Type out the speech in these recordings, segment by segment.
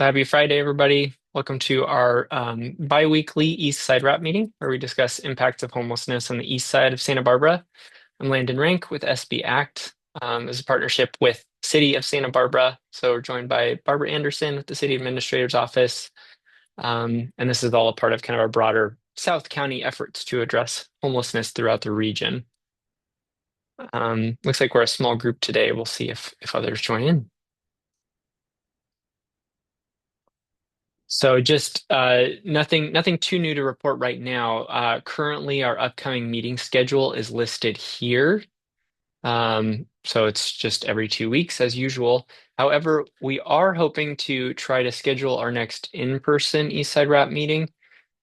So happy Friday, everybody. Welcome to our bi-weekly Eastside RAP meeting, where we discuss impacts of homelessness on the east side of Santa Barbara. I'm Landon Rank with SB ACT. As a partnership with City of Santa Barbara. So we're joined by Barbara Anderson with the City Administrator's Office. And this is all a part of kind of our broader South County efforts to address homelessness throughout the region. Looks like we're a small group today. We'll see if others join in. So just nothing too new to report right now. Currently, our upcoming meeting schedule is listed here. So it's just every 2 weeks as usual. However, we are hoping to try to schedule our next in-person Eastside RAP meeting.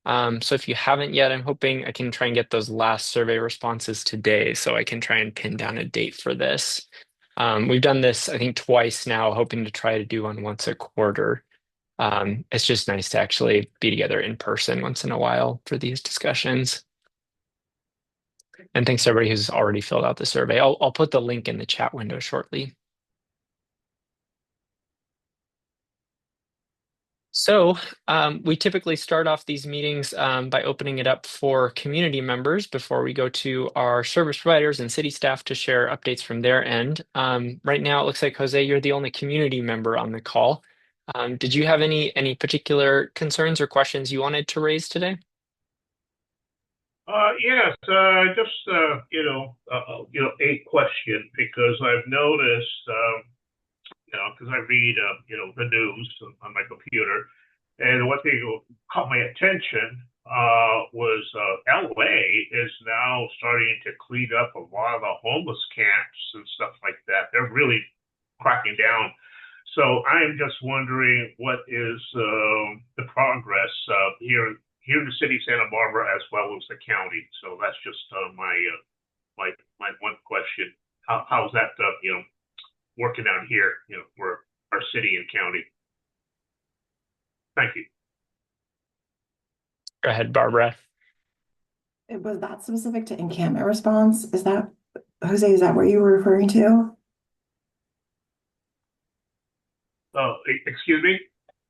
So if you haven't yet, I'm hoping I can try and get those last survey responses today so I can try and pin down a date for this. We've done this, I think, twice now, hoping to try to do one once a quarter. It's just nice to actually be together in person once in a while for these discussions. And thanks to everybody who's already filled out the survey. I'll put the link in the chat window shortly. So we typically start off these meetings by opening it up for community members before we go to our service providers and city staff to share updates from their end. Right now, it looks like, Jose, you're the only community member on the call. Did you have any particular concerns or questions you wanted to raise today? Yes, just a question because I've noticed, because I read, the news on my computer, and one thing that caught my attention was LA is now starting to clean up a lot of the homeless camps and stuff like that. They're really cracking down. So I'm just wondering what is the progress here in the city of Santa Barbara as well as the county. So that's just my one question. How's that working out here, for our city and county? Thank you. Go ahead, Barbara. Was that specific to encampment response? Is that, Jose, is that what you were referring to? Excuse me?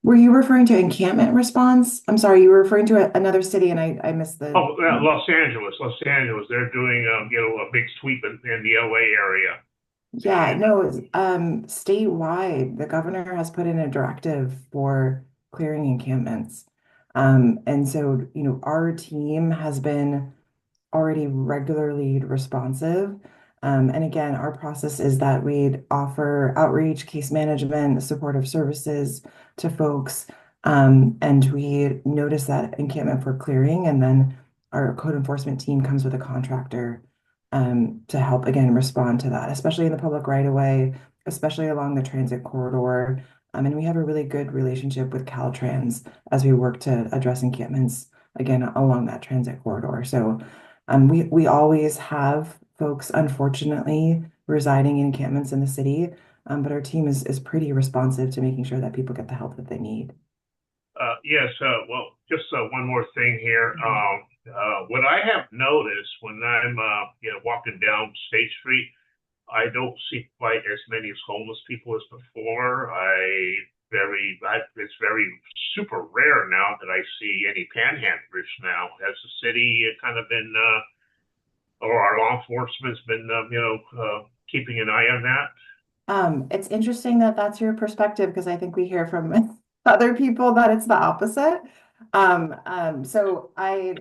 Were you referring to encampment response? I'm sorry, you were referring to another city and I missed the. Oh, Los Angeles, Los Angeles. They're doing, a big sweep in the LA area. Yeah, no, statewide, the governor has put in a directive for clearing encampments. And so, our team has been already regularly responsive. And again, our process is that we'd offer outreach, case management, supportive services to folks. And we notice that encampment for clearing, and then our code enforcement team comes with a contractor to help again respond to that, especially in the public right of way, especially along the transit corridor. And we have a really good relationship with Caltrans as we work to address encampments again along that transit corridor. So we always have folks, unfortunately, residing in encampments in the city, but our team is pretty responsive to making sure that people get the help that they need. Yes, well, just one more thing here. What I have noticed when I'm, walking down State Street, I don't see quite as many homeless people as before. It's very super rare now that I see any panhandlers now. Has the city kind of been, or our law enforcement's been, keeping an eye on that? It's interesting that that's your perspective because I think we hear from other people that it's the opposite. So I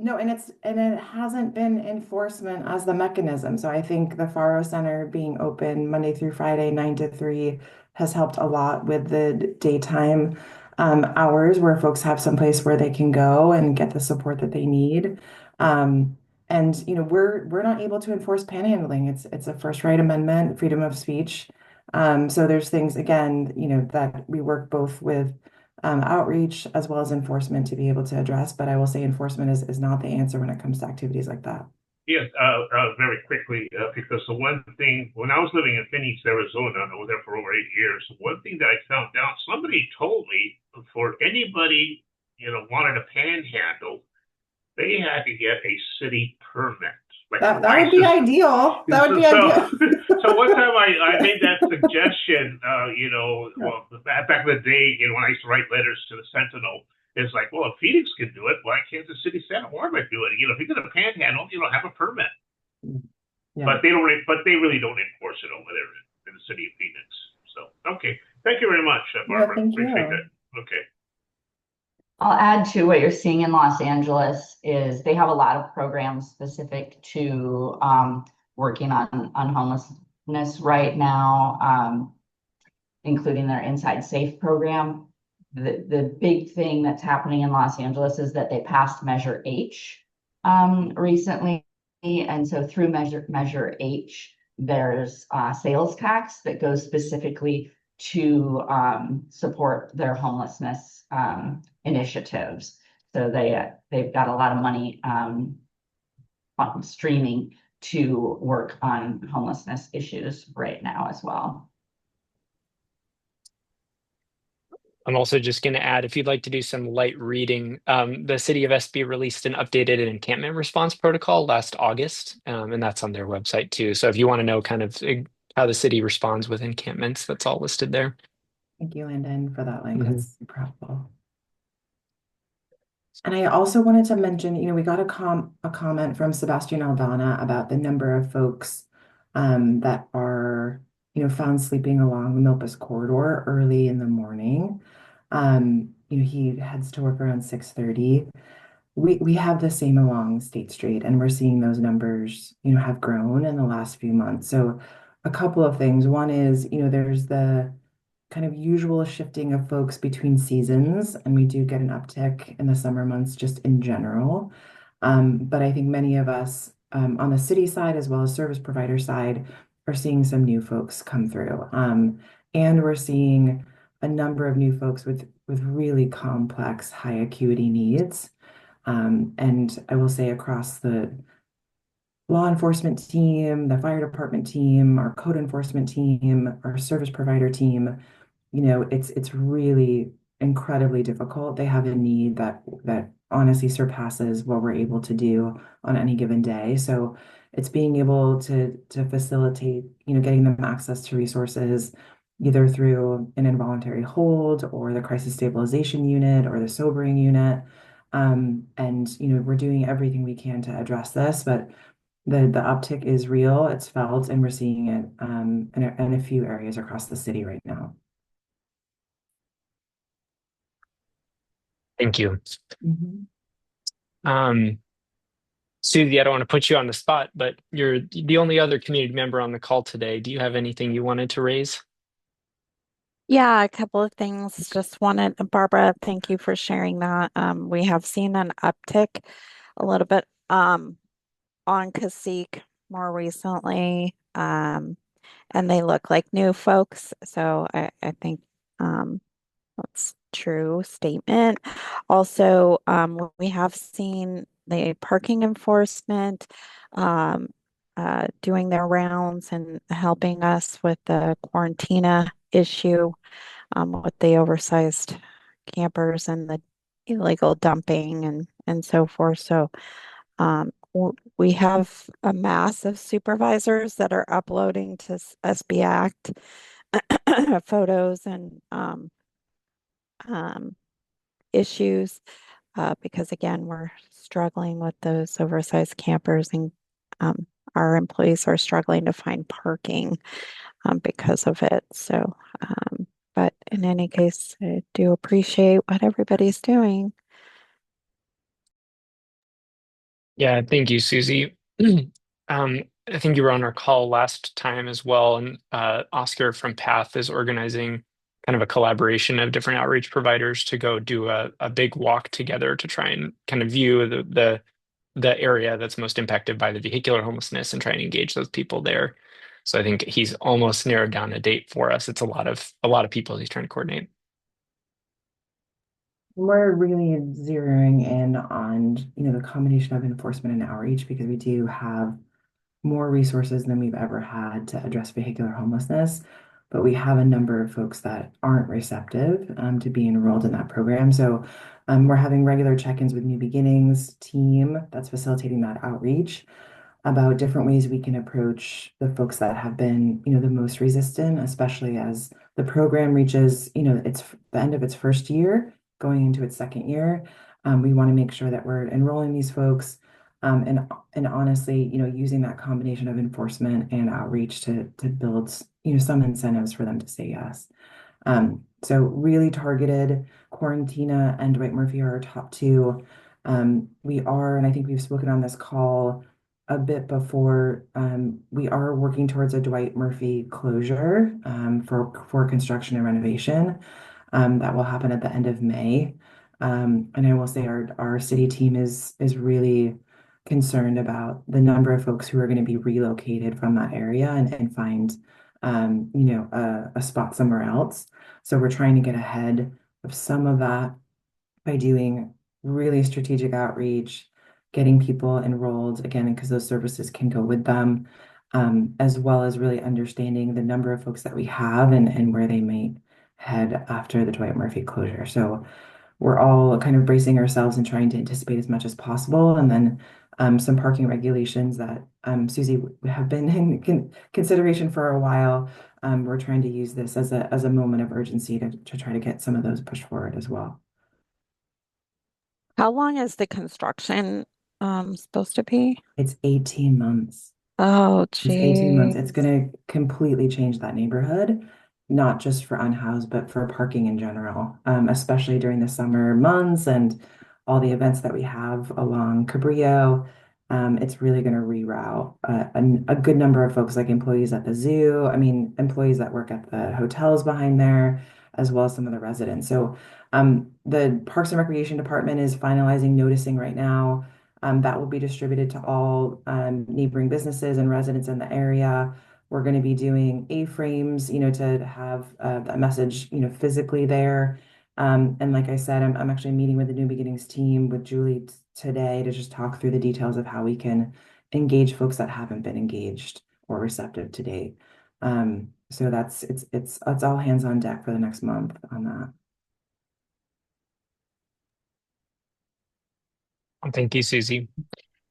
no, and it hasn't been enforcement as the mechanism. So I think the Faro Center being open Monday through Friday, 9 to 3, has helped a lot with the daytime hours where folks have some place where they can go and get the support that they need. And we're not able to enforce panhandling. It's a first right amendment, freedom of speech. So there's things again, that we work both with outreach as well as enforcement to be able to address. But I will say enforcement is not the answer when it comes to activities like that. Yes, very quickly, because the one thing, when I was living in Phoenix, Arizona, and I was there for over 8 years, one thing that I found out, somebody told me for anybody, wanted a panhandle, they had to get a city permit. like That would be crisis. ideal. That would So, be so, ideal. so one time I made that suggestion, Yeah. well, back in the day, when I used to write letters to the Sentinel, it's like, well, if Phoenix can do it, why can't the city Santa Barbara do it? If you're going to panhandle, have a permit. Yeah. But they really don't enforce it over there in the city of Phoenix. So, okay. Thank you very much, No, Barbara. thank Appreciate you. that. Okay. I'll add to what you're seeing in Los Angeles is they have a lot of programs specific to working on homelessness right now, including their Inside Safe program. The big thing that's happening in Los Angeles is that they passed Measure H recently. And so through Measure H, there's sales tax that goes specifically to support their homelessness initiatives. So they've got a lot of money streaming to work on homelessness issues right now as well. I'm also just going to add, if you'd like to do some light reading, the city of SB released an updated encampment response protocol last August, and that's on their website too. So if you want to know kind of how the city responds with encampments, that's all listed there. Thank you, Landon, for that link. Mhm. That's super helpful. And I also wanted to mention, we got a comment from Sebastian Aldana about the number of folks that are, found sleeping along the Milpas corridor early in the morning. He heads to work around 6:30. We have the same along State Street, and we're seeing those numbers, have grown in the last few months. So a couple of things. One is, there's the kind of usual shifting of folks between seasons, and we do get an uptick in the summer months just in general. But I think many of us on the city side as well as service provider side are seeing some new folks come through. And we're seeing a number of new folks with really complex high acuity needs. And I will say across the law enforcement team, the fire department team, our code enforcement team, our service provider team, it's really incredibly difficult. They have a need that honestly surpasses what we're able to do on any given day. So it's being able to facilitate, getting them access to resources either through an involuntary hold or the crisis stabilization unit or the sobering unit. And we're doing everything we can to address this, but the uptick is real, it's felt, and we're seeing it in a few areas across the city right now. Thank you. Mhm. Um, Susie, I don't want to put you on the spot, but you're the only other community member on the call today. Do you have anything you wanted to raise? Yeah, a couple of things. Just wanted, Barbara, thank you for sharing that. We have seen an uptick a little bit on Cacique more recently, and they look like new folks. So I think that's true statement. Also, we have seen the parking enforcement doing their rounds and helping us with the quarantina issue with the oversized campers and the illegal dumping and so forth. So we have a mass of supervisors that are uploading to SB Act photos and um, issues because again, we're struggling with those oversized campers and our employees are struggling to find parking because of it. So, but in any case, I do appreciate what everybody's doing. Yeah, thank you, Susie. I think you were on our call last time as well, and Oscar from Path is organizing kind of a collaboration of different outreach providers to go do a big walk together to try and kind of view the area that's most impacted by the vehicular homelessness and try and engage those people there. So I think he's almost narrowed down a date for us. It's a lot of people he's trying to coordinate. We're really zeroing in on, the combination of enforcement and outreach because we do have more resources than we've ever had to address vehicular homelessness. But we have a number of folks that aren't receptive to be enrolled in that program. So we're having regular check-ins with New Beginnings team that's facilitating that outreach. about different ways we can approach the folks that have been, the most resistant, especially as the program reaches, its the end of its first year, going into its second year. We want to make sure that we're enrolling these folks, and honestly, using that combination of enforcement and outreach to build, some incentives for them to say yes. So really targeted. Quarantina and Dwight Murphy are our top two. We are, and I think we've spoken on this call a bit before, we are working towards a Dwight Murphy closure for construction and renovation. That will happen at the end of May. And I will say our city team is really concerned about the number of folks who are going to be relocated from that area and find a spot somewhere else. So we're trying to get ahead of some of that by doing really strategic outreach, getting people enrolled again, because those services can go with them, as well as really understanding the number of folks that we have and where they might head after the Dwight Murphy closure. So we're all kind of bracing ourselves and trying to anticipate as much as possible. And then some parking regulations that Susie have been in consideration for a while. We're trying to use this as a moment of urgency to try to get some of those pushed forward as well. How long is the construction supposed to be? It's 18 months. Oh, It's 18 months. It's geez. going to completely change that neighborhood, not just for unhoused, but for parking in general, especially during the summer months and all the events that we have along Cabrillo. It's really going to reroute a good number of folks, like employees at the zoo. I mean, employees that work at the hotels behind there, as well as some of the residents. So the Parks and Recreation Department is finalizing noticing right now. That will be distributed to all neighboring businesses and residents in the area. We're going to be doing A-frames, to have that message, physically there. And like I said, I'm actually meeting with the New Beginnings team with Julie today to just talk through the details of how we can engage folks that haven't been engaged or receptive to date. So it's all hands on deck for the next month on that. Thank you, Susie.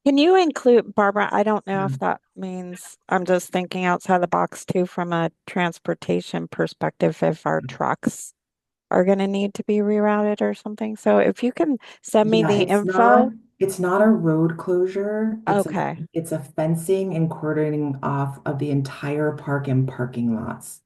Can you include, Barbara? I don't know if Mm. that means I'm just thinking outside the box too from a transportation perspective if our trucks are going to need to be rerouted or something. So if you can send me Yeah, the info. it's not a road closure. Okay. It's a fencing and cordoning off of the entire park and parking lots.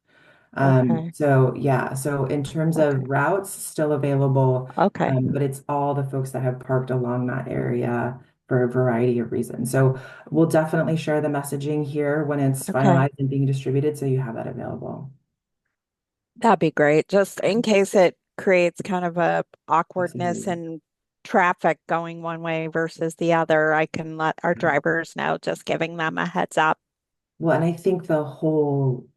Okay. So yeah, so in terms Okay. of routes, still available, Okay. but it's all the folks that have parked along that area for a variety of reasons. So we'll definitely share the messaging here when it's Okay. finalized and being distributed, so you have that available. That'd be great. Just in case it creates kind of a awkwardness Absolutely. in traffic going one way versus the other, I can let our drivers know, just giving them a heads up. Well, and I think the whole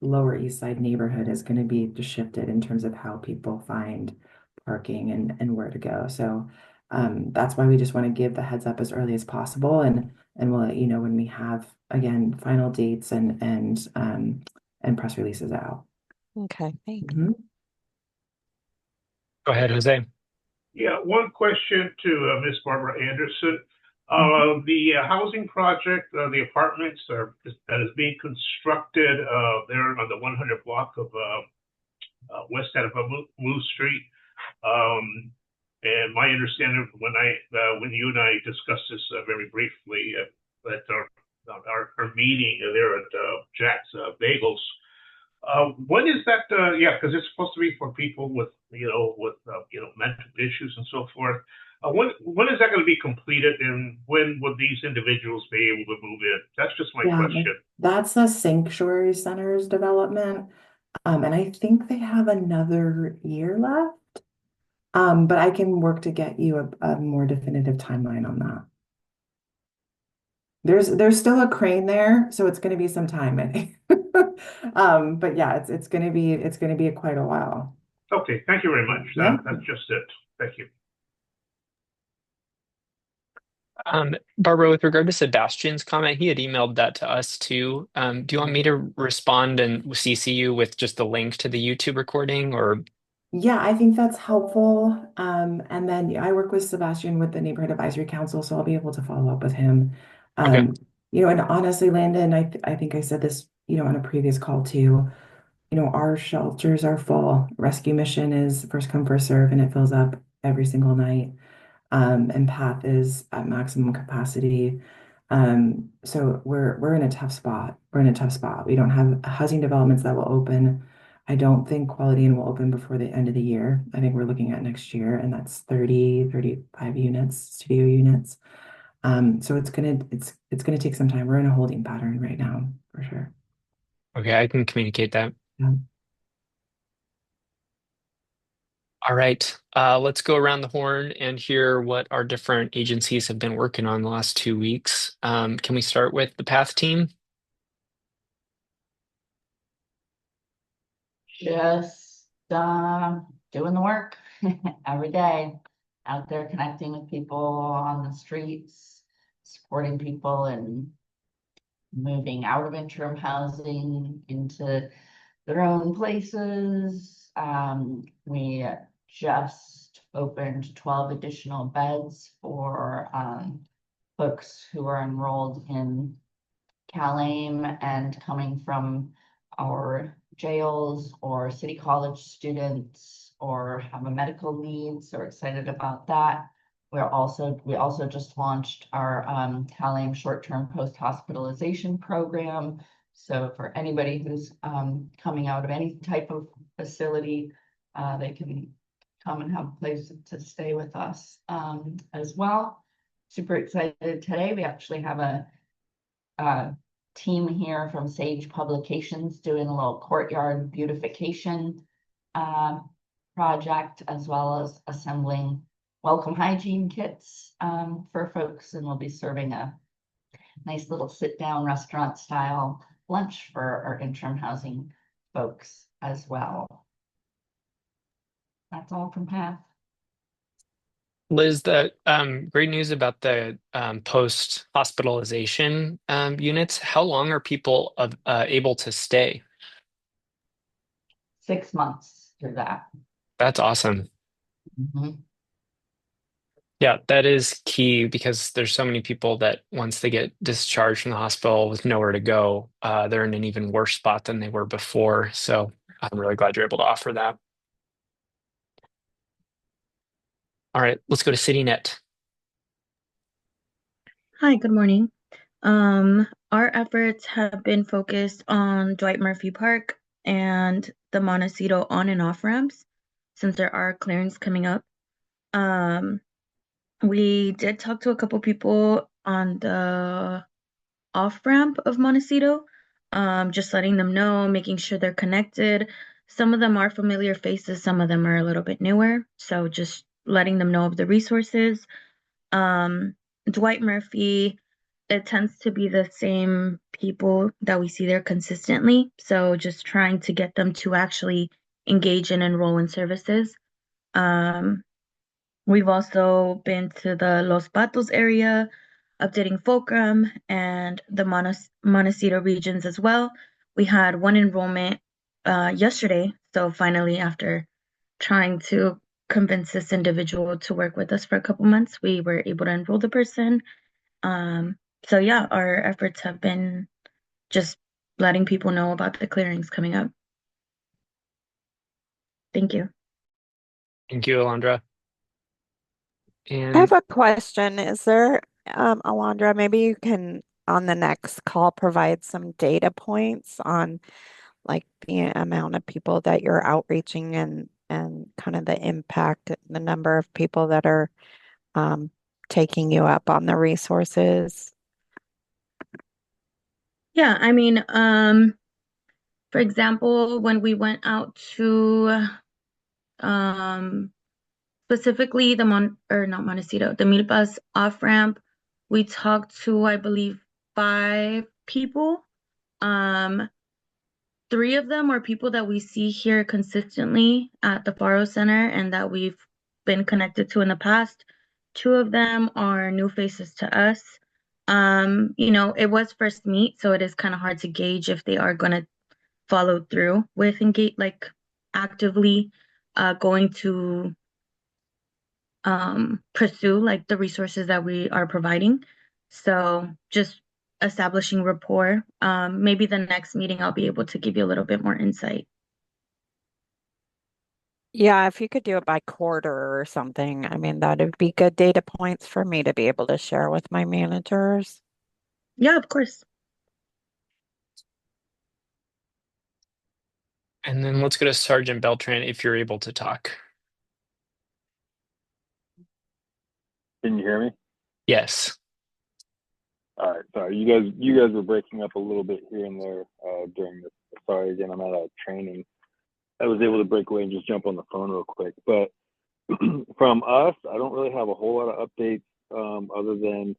Lower East Side neighborhood is going to be just shifted in terms of how people find parking and where to go. So that's why we just want to give the heads up as early as possible, and we'll let you know when we have again final dates and press releases out. Okay, thanks. Mhm. Go ahead, Jose. Yeah, one question to Miss Barbara Anderson. Mhm. The housing project, the apartments that is being constructed there on the 100 block of west side of Moose Street. Um, and my understanding when you and I discussed this very briefly at our meeting there at Jack's Bagels, when is that? Yeah, because it's supposed to be for people with mental issues and so forth. When is that going to be completed, and when will these individuals be able to move in? That's just my Yeah, question. that's a Sanctuary Centers development. And I think they have another year left. But I can work to get you a more definitive timeline on that. There's still a crane there, so it's going to be some time, I think. But yeah, it's going to be quite a while. Okay, thank you very much. Yeah. That's just it. Thank you. Barbara, with regard to Sebastian's comment, he had emailed that to us too. Do you want me to respond and CC you with just the link to the YouTube recording or? Yeah, I think that's helpful. And then I work with Sebastian with the Neighborhood Advisory Council, so I'll be able to follow up with him. Okay. Um, And honestly, Landon, I think I said this, on a previous call too. Our shelters are full. Rescue mission is first come, first serve, and it fills up every single night. And PATH is at maximum capacity. So we're in a tough spot. We're in a tough spot. We don't have housing developments that will open. I don't think Quality Inn will open before the end of the year. I think we're looking at next year, and that's 35 units, studio units. So it's gonna take some time. We're in a holding pattern right now, for sure. Okay, I can communicate that. Yeah. All right, let's go around the horn and hear what our different agencies have been working on the last 2 weeks. Can we start with the Path team? Just doing the work every day, out there connecting with people on the streets, supporting people and moving out of interim housing into their own places. We just opened 12 additional beds for folks who are enrolled in CalAIM and coming from our jails or city college students or have a medical need. So we're excited about that. We also just launched our CalAIM short-term post-hospitalization program. So for anybody who's coming out of any type of facility, they can come and have a place to stay with us as well. Super excited today. We actually have a team here from Sage Publications doing a little courtyard beautification project, as well as assembling welcome hygiene kits for folks, and we'll be serving a nice little sit-down restaurant style lunch for our interim housing folks as well. That's all from Path. Liz, the great news about the post hospitalization units. How long are people able to stay? 6 months through that. That's awesome. Mhm. Yeah, that is key because there's so many people that once they get discharged from the hospital with nowhere to go, they're in an even worse spot than they were before. So I'm really glad you're able to offer that. All right, let's go to CityNet. Hi, good morning. Our efforts have been focused on Dwight Murphy Park and the Montecito on and off ramps since there are clearings coming up. We did talk to a couple people on the off ramp of Montecito, just letting them know, making sure they're connected. Some of them are familiar faces, some of them are a little bit newer. So just letting them know of the resources. Dwight Murphy, it tends to be the same people that we see there consistently. So just trying to get them to actually engage and enroll in services. Um, we've also been to the Los Patos area, updating Fulcrum and the Montecito regions as well. We had one enrollment yesterday. So finally, after trying to convince this individual to work with us for a couple months, we were able to enroll the person. So yeah, our efforts have been just letting people know about the clearings coming up. Thank you. Thank you, Alondra. I have And a question. Is there, Alondra, maybe you can on the next call provide some data points on like the amount of people that you're outreaching and kind of the impact, the number of people that are um, taking you up on the resources. Yeah, for example, when we went out to um specifically the not Montecito, the Milpas off ramp, we talked to, I believe, 5 people. Um, 3 of them are people that we see here consistently at the Faro Center and that we've been connected to in the past. 2 of them are new faces to us. It was first meet, so it is kind of hard to gauge if they are going to follow through with engage, like actively going to pursue like the resources that we are providing. So just establishing rapport. Maybe the next meeting I'll be able to give you a little bit more insight. Yeah, if you could do it by quarter or something, I mean, that would be good data points for me to be able to share with my managers. Yeah, of course. And then let's go to Sergeant Beltran if you're able to talk. Can you hear me? Yes. All right, sorry. You guys were breaking up a little bit here and there during this. Sorry again, I'm at a training. I was able to break away and just jump on the phone real quick. But from us, I don't really have a whole lot of updates other than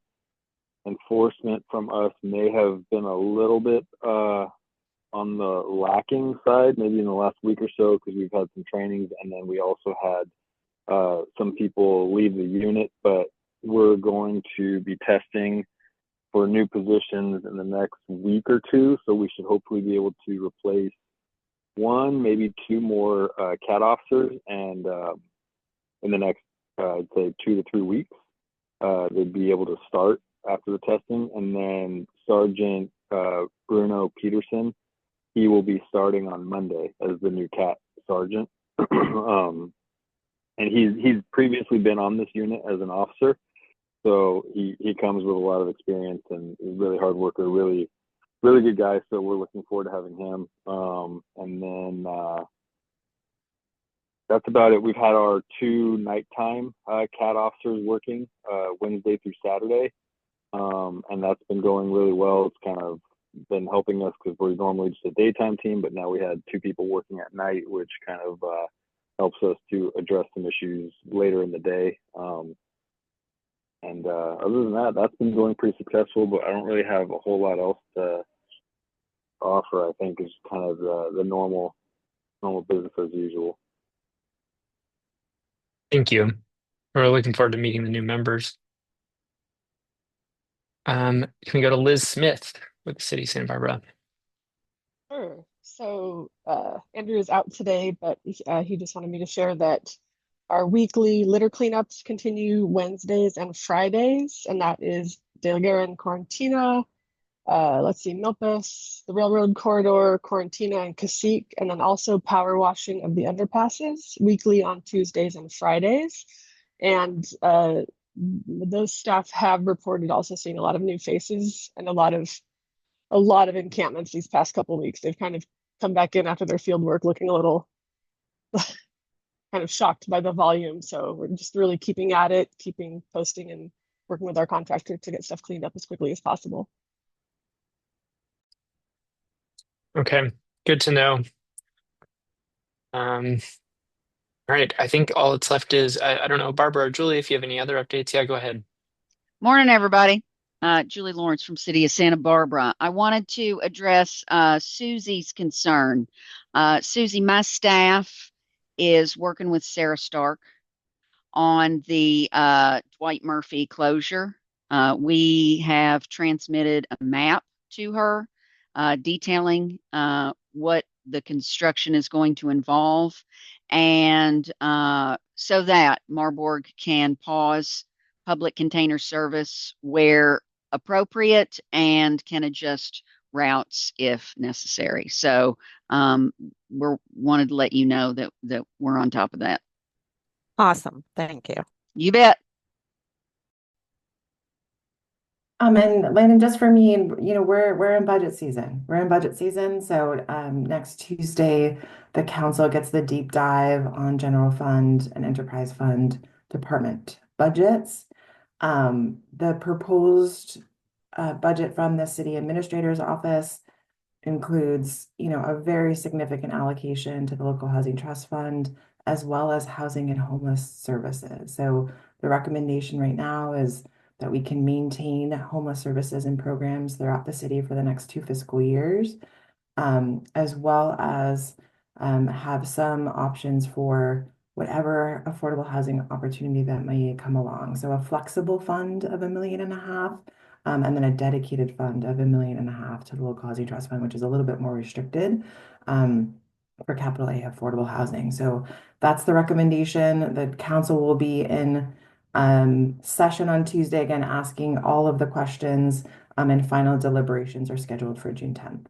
enforcement from us may have been a little bit on the lacking side, maybe in the last week or so, because we've had some trainings, and then we also had some people leave the unit. But we're going to be testing for new positions in the next week or two, so we should hopefully be able to replace one, maybe two more CAT officers, and in the next, I'd say 2 to 3 weeks, they'd be able to start after the testing. And then Sergeant Bruno Peterson, he will be starting on Monday as the new CAT sergeant. And he's previously been on this unit as an officer, so he comes with a lot of experience and is a really hard worker, really good guy. So we're looking forward to having him. And then that's about it. We've had our 2 nighttime CAT officers working Wednesday through Saturday, and that's been going really well. It's kind of been helping us because we're normally just a daytime team, but now we had 2 people working at night, which kind of helps us to address some issues later in the day. And other than that, that's been going pretty successful, but I don't really have a whole lot else to offer. I think is kind of the normal business as usual. Thank you. We're looking forward to meeting the new members. Can we go to Liz Smith with the City of Santa Barbara? Sure. So Andrew is out today, but he just wanted me to share that our weekly litter cleanups continue Wednesdays and Fridays, and that is Delgara Quarantina, let's see, Milpas, the Railroad Corridor, Quarantina, and Cacique, and then also power washing of the underpasses weekly on Tuesdays and Fridays. And those staff have reported also seeing a lot of new faces and a lot of encampments these past couple weeks. They've kind of come back in after their field work looking a little kind of shocked by the volume. So we're just really keeping at it, keeping posting and working with our contractor to get stuff cleaned up as quickly as possible. Okay, good to know. All right, I think all that's left is, I don't know, Barbara or Julie, if you have any other updates, yeah, go ahead. Morning, everybody. Julie Lawrence from City of Santa Barbara. I wanted to address Susie's concern. Susie, my staff is working with Sarah Stark on the Dwight Murphy closure. We have transmitted a map to her detailing what the construction is going to involve, and so that Marburg can pause public container service where appropriate and can adjust routes if necessary. So we wanted to let you know that we're on top of that. Awesome. Thank you. You bet. And Landon, just for me, we're in budget season. We're in budget season. So next Tuesday, the council gets the deep dive on general fund and enterprise fund department budgets. The proposed budget from the city administrator's office includes, a very significant allocation to the local housing trust fund, as well as housing and homeless services. So the recommendation right now is that we can maintain homeless services and programs throughout the city for the next 2 fiscal years, as well as have some options for whatever affordable housing opportunity that may come along. So a flexible fund of $1.5 million, and then a dedicated fund of $1.5 million to the local housing trust fund, which is a little bit more restricted for capital A affordable housing. So that's the recommendation. The council will be in session on Tuesday, again, asking all of the questions And final deliberations are scheduled for June 10th.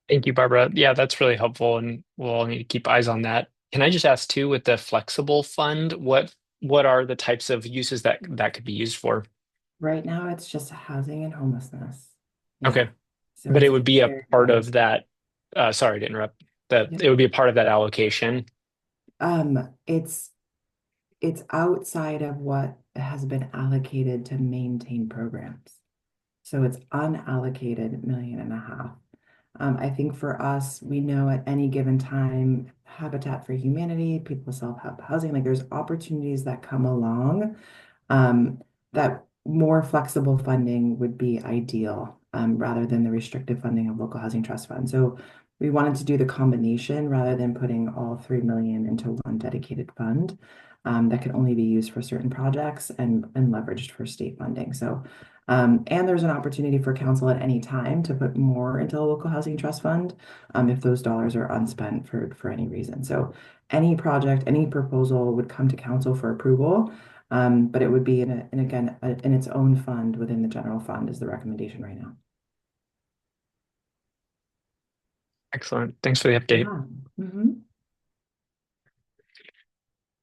Thank you, Barbara. Yeah, that's really helpful, and we'll all need to keep eyes on that. Can I just ask too, with the flexible fund, what are the types of uses that could be used for? Right now, it's just housing and homelessness. Yeah. Okay, So but it it's would be a very part broad. of that. Sorry to interrupt. That Yep. it would be a part of that allocation. It's outside of what has been allocated to maintain programs. So it's unallocated million and a half. I think for us, we know at any given time, Habitat for Humanity, people self-help housing, like there's opportunities that come along um, that more flexible funding would be ideal rather than the restricted funding of local housing trust fund. So we wanted to do the combination rather than putting all 3 million into one dedicated fund that could only be used for certain projects and leveraged for state funding. So and there's an opportunity for council at any time to put more into the local housing trust fund if those dollars are unspent for any reason. So any project, any proposal would come to council for approval. But it would be in its own fund within the general fund is the recommendation right now. Excellent. Thanks for the update. Yeah. Mhm.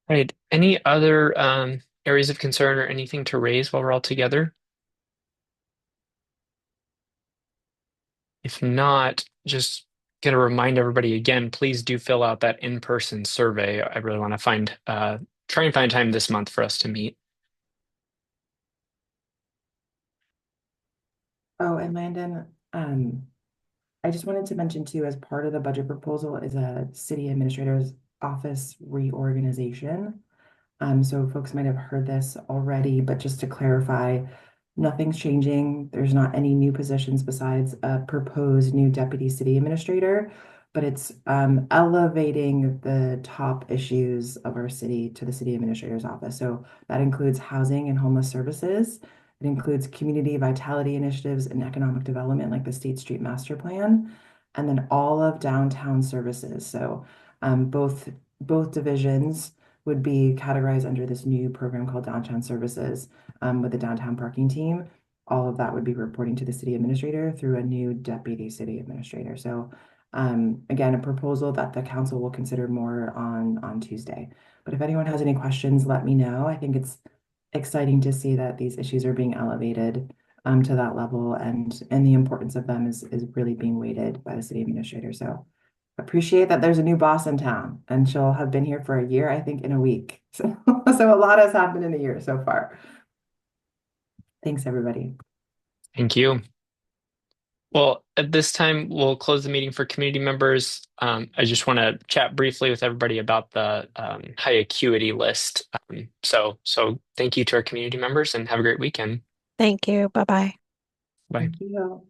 Right. Any other areas of concern or anything to raise while we're all together? If not, just gonna remind everybody again, please do fill out that in-person survey. I really want to try and find time this month for us to meet. Oh, and Landon, I just wanted to mention too, as part of the budget proposal is a city administrator's office reorganization. So folks might have heard this already, but just to clarify, nothing's changing. There's not any new positions besides a proposed new deputy city administrator, but it's elevating the top issues of our city to the city administrator's office. So that includes housing and homeless services. It includes community vitality initiatives and economic development, like the State Street Master Plan, and then all of downtown services. So both divisions would be categorized under this new program called Downtown Services with the downtown parking team. All of that would be reporting to the city administrator through a new deputy city administrator. So again, a proposal that the council will consider more on Tuesday. But if anyone has any questions, let me know. I think it's exciting to see that these issues are being elevated to that level and the importance of them is really being weighted by the city administrator. So appreciate that there's a new boss in town and she'll have been here for a year, I think, in a week. So, so a lot has happened in a year so far. Thanks, everybody. Thank you. Well, at this time, we'll close the meeting for community members. I just want to chat briefly with everybody about the high acuity list. So thank you to our community members and have a great weekend. Thank you. Bye-bye. Bye. Thank you.